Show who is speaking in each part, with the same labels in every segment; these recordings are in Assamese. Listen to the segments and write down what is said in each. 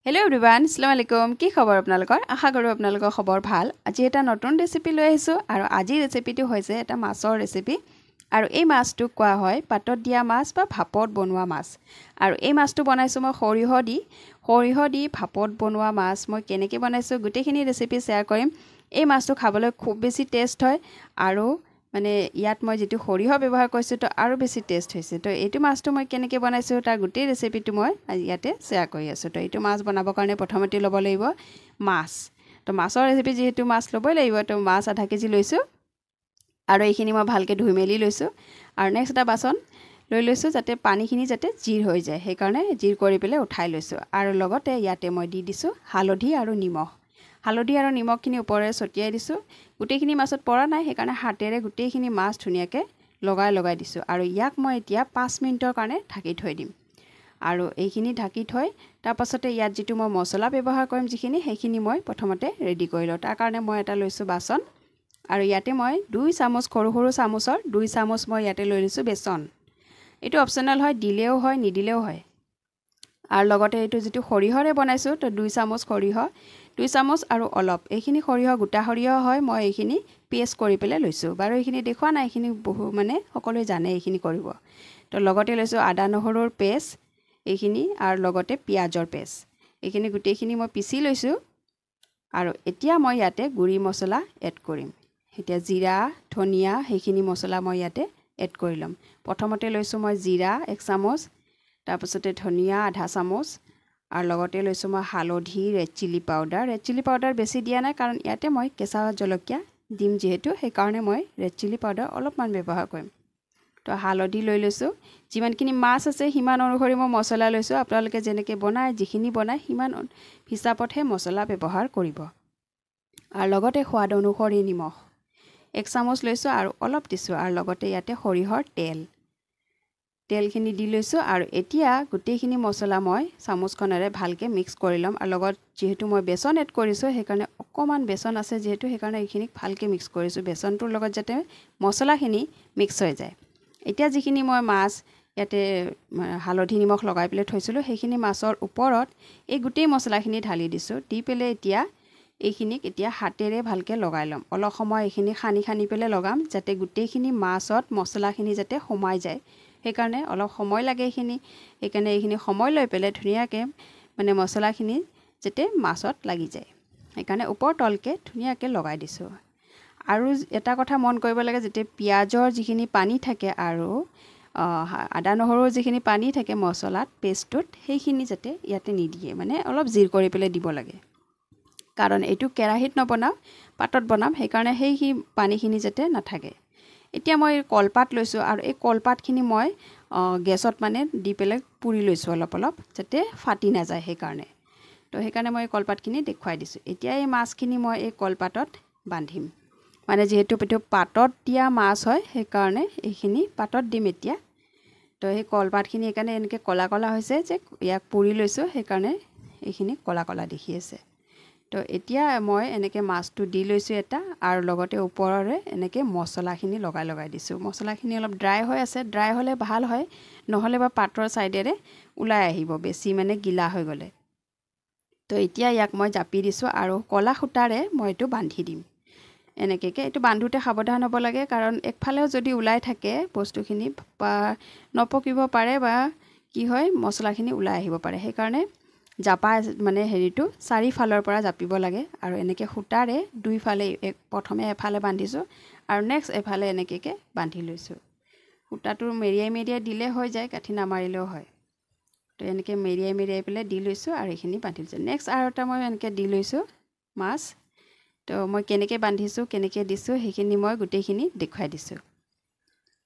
Speaker 1: হেল্ল' এভৰিৱান, আসসালামু আলাইকুম। কি খবৰ আপোনালোকৰ? আশা কৰোঁ আপোনালোকৰ খবৰ ভাল। আজি এটা নতুন ৰেচিপি লৈ আহিছোঁ আৰু আজিৰ ৰেচিপিটো হৈছে এটা মাছৰ ৰেচিপি। আৰু এই মাছটোক কোৱা হয় পাতত দিয়া মাছ বা ভাপত বনোৱা মাছ। আৰু এই মাছটো বনাইছোঁ মই সৰিয়হ দি ভাপত বনোৱা মাছ। মই কেনেকৈ বনাইছোঁ গোটেইখিনি ৰেচিপি শ্বেয়াৰ কৰিম। এই মাছটো খাবলৈ খুব বেছি টেষ্ট হয় আৰু মানে ইয়াত মই যিটো সৰিয়হ ব্যৱহাৰ কৰিছোঁ তো আৰু বেছি টেষ্ট হৈছে। তো এইটো মাছটো মই কেনেকৈ বনাইছোঁ তাৰ গোটেই ৰেচিপিটো মই ইয়াতে শ্বেয়াৰ কৰি আছোঁ। তো এইটো মাছ বনাবৰ কাৰণে প্ৰথমতে ল'ব লাগিব মাছ। তো মাছৰ ৰেচিপি যিহেতু মাছ ল'বই লাগিব, তো মাছ আধা কেজি লৈছোঁ আৰু এইখিনি মই ভালকৈ ধুই মেলি লৈছোঁ। আৰু নেক্সট এটা বাচন লৈ লৈছোঁ যাতে পানীখিনি যাতে জিৰ হৈ যায়, সেইকাৰণে জিৰ কৰি পেলাই উঠাই লৈছোঁ। আৰু লগতে ইয়াতে মই দি দিছোঁ হালধি আৰু নিমখখিনি ওপৰেৰে ছটিয়াই দিছোঁ। গোটেইখিনি মাছত পৰা নাই, সেইকাৰণে হাতেৰে গোটেইখিনি মাছ ধুনীয়াকৈ লগাই দিছোঁ। আৰু ইয়াক মই এতিয়া 5 মিনিটৰ কাৰণে ঢাকি থৈ দিম। আৰু এইখিনি ঢাকি থৈ তাৰপাছতে ইয়াত যিটো মই মছলা ব্যৱহাৰ কৰিম সেইখিনি মই প্ৰথমতে ৰেডি কৰি লওঁ। তাৰ কাৰণে মই এটা লৈছোঁ বাচন আৰু ইয়াতে মই 2 চামুচ সৰু চামুচৰ 2 চামুচ মই ইয়াতে লৈ লৈছোঁ বেচন। এইটো অপশ্যনেল হয়, দিলেও হয় নিদিলেও হয়। আৰু লগতে এইটো যিটো সৰিয়হৰে বনাইছোঁ তো 2 চামুচ সৰিয়হ, 2 চামুচ আৰু অলপ এইখিনি সৰিয়হ গোটা সৰিয়হ হয়। মই এইখিনি পেষ্ট কৰি পেলাই লৈছোঁ। বাৰু এইখিনি দেখুওৱা নাই, এইখিনি সকলোৱে জানে এইখিনি কৰিব। তো লগতে লৈছোঁ আদা নহৰুৰ পেষ্ট এইখিনি আৰু লগতে পিঁয়াজৰ পেষ্ট। এইখিনি গোটেইখিনি মই পিচি লৈছোঁ। আৰু এতিয়া মই ইয়াতে গুড়ি মছলা এড কৰিম। এতিয়া জিৰা ধনিয়া সেইখিনি মছলা মই ইয়াতে এড কৰি ল'ম। প্ৰথমতে লৈছোঁ মই জিৰা 1 চামুচ, তাৰপিছতে ধনিয়া আধা চামুচ আৰু লগতে লৈছোঁ মই হালধি ৰেড চিলি পাউডাৰ বেছি দিয়া নাই, কাৰণ ইয়াতে মই কেঁচা জলকীয়া দিম যিহেতু, সেইকাৰণে মই ৰেড চিলি পাউডাৰ অলপমান ব্যৱহাৰ কৰিম। তো হালধি লৈ লৈছোঁ। যিমানখিনি মাছ আছে সিমান অনুসৰি মই মছলা লৈছোঁ। আপোনালোকে যেনেকৈ বনায় যিখিনি বনায় সিমান হিচাপতহে মছলা ব্যৱহাৰ কৰিব। আৰু লগতে সোৱাদ অনুসৰি নিমখ 1 চামুচ লৈছোঁ আৰু অলপ দিছোঁ। আৰু লগতে ইয়াতে সৰিয়হৰ তেলখিনি দি লৈছোঁ। আৰু এতিয়া গোটেইখিনি মছলা মই চামুচখনেৰে ভালকৈ মিক্স কৰি ল'ম। আৰু লগত যিহেতু মই বেচন এড কৰিছোঁ সেইকাৰণে অকণমান বেচন আছে যিহেতু, সেইকাৰণে এইখিনিক ভালকৈ মিক্স কৰিছোঁ বেচনটোৰ লগত যাতে মছলাখিনি মিক্স হৈ যায়। এতিয়া যিখিনি মই মাছ ইয়াতে হালধি নিমখ লগাই পেলাই থৈছিলোঁ সেইখিনি মাছৰ ওপৰত এই গোটেই মছলাখিনি ঢালি দিছোঁ। দি পেলাই এইখিনিক এতিয়া হাতেৰে ভালকৈ লগাই ল'ম। অলপ সময় এইখিনি সানি পেলাই লগাম যাতে গোটেইখিনি মাছত মছলাখিনি যাতে সোমাই যায়। সেইকাৰণে অলপ সময় লাগে সেইকাৰণে এইখিনি সময় লৈ পেলাই ধুনীয়াকৈ মছলাখিনি যাতে মাছত লাগি যায়, সেইকাৰণে ওপৰ তলকৈ ধুনীয়াকৈ লগাই দিছোঁ। আৰু এটা কথা মন কৰিব লাগে, যেতিয়া পিঁয়াজৰ যিখিনি পানী থাকে আৰু আদা নহৰুৰ যিখিনি পানী থাকে মছলাত পেষ্টটোত, সেইখিনি যাতে ইয়াতে নিদিয়ে, অলপ জিৰ কৰি পেলাই দিব লাগে। কাৰণ এইটো কেৰাহীত নবনাওঁ, পাতত বনাম, সেইকাৰণে সেই পানীখিনি যাতে নাথাকে। এতিয়া মই কলপাত লৈছোঁ আৰু এই কলপাতখিনি মই গেছত দি পেলাই পুৰি লৈছোঁ অলপ যাতে ফাটি নাযায় সেইকাৰণে। তো সেইকাৰণে মই এই কলপাতখিনি দেখুৱাই দিছোঁ। এতিয়া এই মাছখিনি মই এই কলপাতত বান্ধিম। যিহেতু এইটো পাতত দিয়া মাছ হয় সেইকাৰণে এইখিনি পাতত দিম এতিয়া। তো সেই কলপাতখিনি সেইকাৰণে এনেকৈ ক'লা হৈছে যে ইয়াক পুৰি লৈছোঁ, সেইকাৰণে এইখিনি ক'লা দেখি আছে। তো এতিয়া মই এনেকৈ মাছটো দি লৈছোঁ এটা, আৰু লগতে ওপৰৰে এনেকৈ মছলাখিনি লগাই দিছোঁ। মছলাখিনি অলপ ড্ৰাই হৈ আছে, ড্ৰাই হ'লে ভাল হয়, নহ'লে বা পাতৰ ছাইডেৰে ওলাই আহিব বেছি গিলা হৈ গ'লে। তো এতিয়া ইয়াক মই জাপি দিছোঁ আৰু ক'লা সূতাৰে মই এইটো বান্ধি দিম। এনেকৈ এইটো বান্ধোতে সাৱধান হ'ব লাগে, কাৰণ একফালেও যদি ওলাই থাকে বস্তুখিনি বা নপকিব পাৰে বা কি হয় মছলাখিনি ওলাই আহিব পাৰে। সেইকাৰণে জাপা হেৰিটো চাৰিফালৰ পৰা জাপিব লাগে। আৰু এনেকৈ সূতাৰে দুইফালে প্ৰথমে এফালে বান্ধিছোঁ আৰু নেক্সট এফালে এনেকৈ বান্ধি লৈছোঁ। সূতাটো মেৰিয়াই দিলে হৈ যায়, গাঁঠি নামাৰিলেও হয়। তো এনেকৈ মেৰিয়াই পেলাই দি লৈছোঁ আৰু এইখিনি বান্ধি লৈছোঁ। নেক্সট আৰু এটা মই এনেকৈ দি লৈছোঁ মাছ। তো মই কেনেকৈ বান্ধিছোঁ কেনেকৈ দিছোঁ সেইখিনি মই গোটেইখিনি দেখুৱাই দিছোঁ।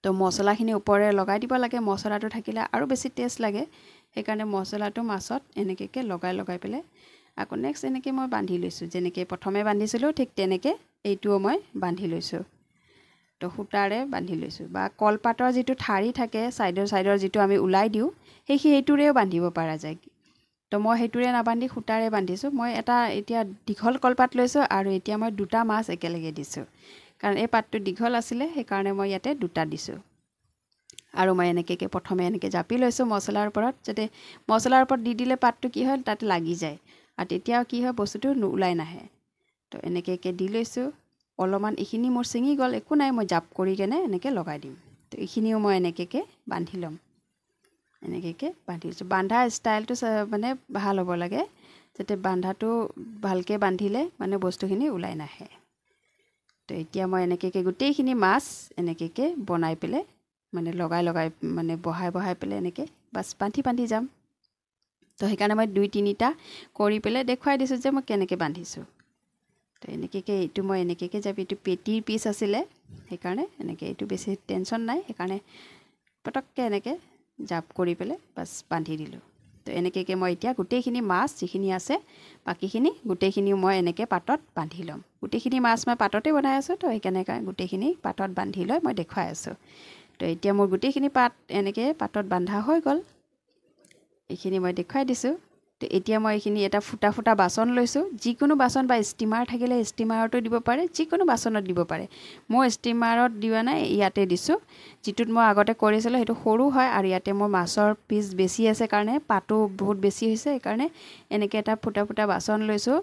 Speaker 1: তো মছলাখিনি ওপৰে লগাই দিব লাগে, মছলাটো থাকিলে আৰু বেছি টেষ্ট লাগে, সেইকাৰণে মছলাটো মাছত এনেকৈ লগাই পেলাই আকৌ নেক্সট এনেকৈ মই বান্ধি লৈছোঁ। যেনেকৈ প্ৰথমে বান্ধিছিলোঁ ঠিক তেনেকৈ এইটোও মই বান্ধি লৈছোঁ। তো সূতাৰে বান্ধি লৈছোঁ, বা কলপাতৰ যিটো ঠাৰি থাকে ছাইডৰ যিটো আমি ওলাই দিওঁ সেইটোৰেও বান্ধিব পৰা যায়। তো মই সেইটোৰে নাবান্ধি সূতাৰে বান্ধিছোঁ। মই এটা এতিয়া দীঘল কলপাত লৈছোঁ আৰু এতিয়া মই 2টা মাছ একেলগে দিছোঁ, কাৰণ এই পাতটো দীঘল আছিলে সেইকাৰণে মই ইয়াতে 2টা দিছোঁ। আৰু মই এনেকৈ প্ৰথমে এনেকৈ জাপি লৈছোঁ মছলাৰ ওপৰত, যাতে মছলাৰ ওপৰত দি দিলে পাতটো কি হয় তাতে লাগি যায় আৰু তেতিয়া কি হয় বস্তুটো ওলাই নাহে। তো এনেকৈ দি লৈছোঁ। অলপমান এইখিনি মোৰ ছিঙি গ'ল, একো নাই, মই জাপ কৰি কেনে এনেকৈ লগাই দিম। তো এইখিনিও মই এনেকৈ বান্ধি ল'ম। এনেকৈ বান্ধি লৈছোঁ। বান্ধা ষ্টাইলটো মানে ভাল হ'ব লাগে, যাতে বান্ধাটো ভালকৈ বান্ধিলে মানে বস্তুখিনি ওলাই নাহে। তো এতিয়া মই এনেকৈ গোটেইখিনি মাছ এনেকৈ বনাই পেলাই মানে লগাই মানে বহাই পেলাই এনেকৈ বাছ বান্ধি যাম। তো সেইকাৰণে মই 2-3টা কৰি পেলাই দেখুৱাই দিছোঁ যে মই কেনেকৈ বান্ধিছোঁ। তো এনেকৈ এইটো মই এনেকৈ যাবি, এইটো পেটিৰ পিচ আছিলে, সেইকাৰণে এনেকৈ এইটো বেছি টেনশ্যন নাই, সেইকাৰণে পটককৈ এনেকৈ জাপ কৰি পেলাই বাছ বান্ধি দিলোঁ। তো এনেকৈ মই এতিয়া গোটেইখিনি মাছ যিখিনি আছে বাকীখিনি গোটেইখিনিও মই এনেকৈ পাতত বান্ধি ল'ম। গোটেইখিনি মাছ মই পাততে বনাই আছোঁ, তো সেইকাৰণে গোটেইখিনি পাতত বান্ধি লৈ মই দেখুৱাই আছোঁ। তো এতিয়া মোৰ গোটেইখিনি পাত এনেকৈ পাতত বান্ধা হৈ গ'ল। এইখিনি মই দেখুৱাই দিছোঁ। তো এতিয়া মই এইখিনি এটা ফুটা বাচন লৈছোঁ। যিকোনো বাচন বা ষ্টিমাৰ থাকিলে ষ্টিমাৰতো দিব পাৰে, যিকোনো বাচনত দিব পাৰে। মই ষ্টিমাৰত দিয়া নাই, ইয়াতে দিছোঁ। যিটোত মই আগতে কৰিছিলোঁ সেইটো সৰু হয় আৰু ইয়াতে মোৰ মাছৰ পিচ বেছি আছে কাৰণে পাতো বহুত বেছি হৈছে, সেইকাৰণে এনেকৈ এটা ফুটা বাচন লৈছোঁ,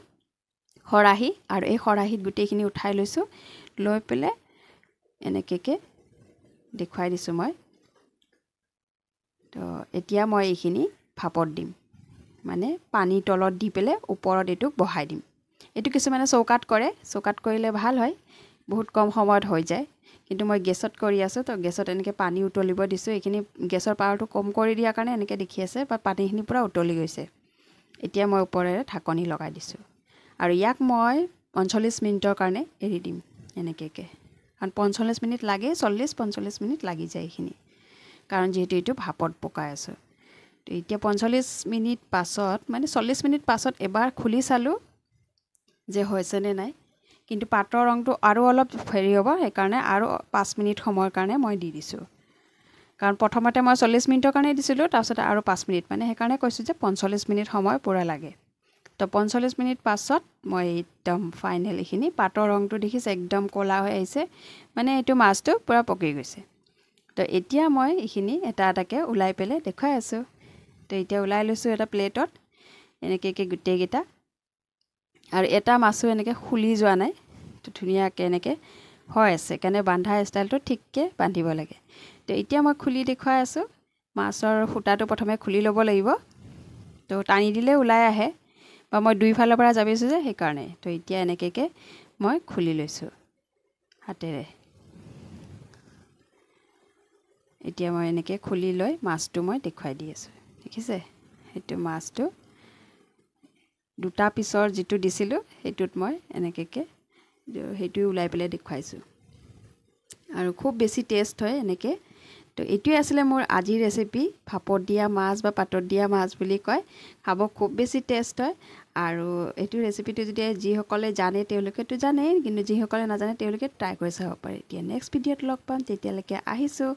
Speaker 1: খৰাহী, আৰু এই খৰাহীত গোটেইখিনি উঠাই লৈছোঁ। লৈ পেলাই এনেকৈ দেখুৱাই দিছোঁ মই। তো এতিয়া মই এইখিনি ভাপত দিম, মানে পানী তলত দি পেলাই ওপৰত এইটো বহাই দিম। এইটো কিছুমানে চৌকাত কৰে, চৌকাত কৰিলে ভাল হয়, বহুত কম সময়ত হৈ যায়। কিন্তু মই গেছত কৰি আছোঁ, তো গেছত এনেকৈ পানী উতলিব দিছোঁ। এইখিনি গেছৰ পাৱাৰটো কম কৰি দিয়াৰ কাৰণে এনেকৈ দেখি আছে বা পানীখিনি পূৰা উতলি গৈছে। এতিয়া মই ওপৰেৰে ঢাকনি লগাই দিছোঁ আৰু ইয়াক মই 45 মিনিটৰ কাৰণে এৰি দিম এনেকৈ। কাৰণ 45 মিনিট লাগে, 40-45 মিনিট লাগি যায় এইখিনি, কাৰণ যিহেতু এইটো ভাপত পকাই আছোঁ। তো এতিয়া 45 মিনিট পাছত, মানে 40 মিনিট পাছত এবাৰ খুলি চালোঁ যে হৈছেনে নাই। কিন্তু পাতৰ ৰংটো আৰু অলপ হেৰি হ'ব, সেইকাৰণে আৰু 5 মিনিট সময়ৰ কাৰণে মই দি দিছোঁ। কাৰণ প্ৰথমতে মই 40 মিনিটৰ কাৰণে দিছিলোঁ, তাৰপিছত আৰু 5 মিনিট, মানে সেইকাৰণে কৈছোঁ যে 45 মিনিট সময় পূৰা লাগে। তো 45 মিনিট পাছত মই একদম ফাইনেল এইখিনি পাতৰ ৰংটো দেখিছে একদম ক'লা হৈ আহিছে, মানে এইটো মাছটো পূৰা পকি গৈছে। তো এতিয়া মই এইখিনি এটা এটাকৈ ওলাই পেলাই দেখুৱাই আছোঁ। তো এতিয়া ওলাই লৈছোঁ এটা প্লেটত এনেকৈ গোটেইকেইটা, আৰু এটা মাছো এনেকৈ খুলি যোৱা নাই। তো ধুনীয়াকৈ এনেকৈ হৈ আছে, সেইকাৰণে বান্ধা ষ্টাইলটো ঠিককৈ বান্ধিব লাগে। তো এতিয়া মই খুলি দেখুৱাই আছোঁ। মাছৰ সূতাটো প্ৰথমে খুলি ল'ব লাগিব, তো টানি দিলে ওলাই আহে, বা মই দুইফালৰ পৰা যাবিছোঁ যে সেইকাৰণে। তো এতিয়া এনেকৈ মই খুলি লৈছোঁ হাতেৰে। এতিয়া মই এনেকৈ খুলি লৈ মাছটো মই দেখুৱাই দি আছোঁ, দেখিছে? সেইটো মাছটো দুটা পিছৰ যিটো দিছিলোঁ সেইটোত মই এনেকৈ সেইটোৱে ওলাই পেলাই দেখুৱাইছোঁ, আৰু খুব বেছি টেষ্ট হয় এনেকৈ। তো এইটোৱে আছিলে মোৰ আজিৰ ৰেচিপি, ভাপত দিয়া মাছ বা পাতত দিয়া মাছ বুলি কয়। খাব খুব বেছি টেষ্ট হয়। আৰু এইটো ৰেচিপিটো যদি যিসকলে জানে তেওঁলোকেতো জানেই, কিন্তু যিসকলে নাজানে তেওঁলোকে ট্ৰাই কৰি চাব পাৰে। এতিয়া নেক্সট ভিডিঅ'ত লগ পাম, তেতিয়ালৈকে আহিছোঁ।